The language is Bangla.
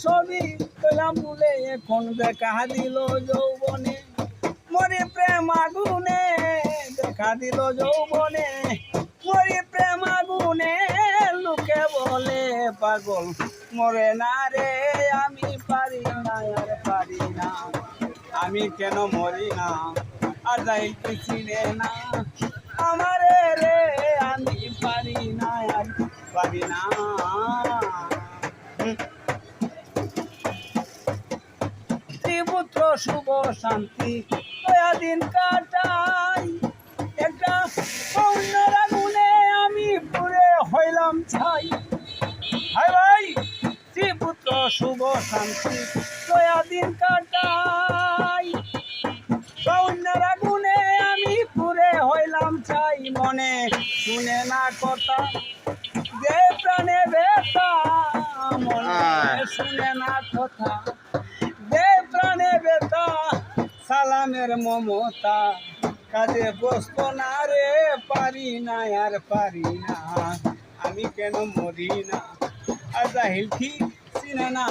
সবই কইলাম ভুলে এখন দেখা দিল যৌবনে মরি প্রেম আগুনে দেখা দিল যৌবনে মরি প্রেম আগুনে লোকে বলে পাগল মরে না রে আমি পারি না আর পারি না আমি কেন মরি না আর যাই চিনে না আমারে রে আমি পারি না আর পারি না পুত্র শুভ শান্তি কয়া দিন কাটাই একটা অন্যর আগুনে আমি পুরে হইলাম ছাই হাই ভাই পুত্র শুভ শান্তি কয়া দিন কাটাই অন্যর আগুনে আমি পুরে হইলাম ছাই মনে শুনে না কথা যে প্রাণে বেতা মনে শুনে না কথা যে প্রাণে বেতা সালামের মমতা কাজে বসত না রে পারি না আর পারি না আমি কেন মরি না আর জাহিল ঠিক চিনে না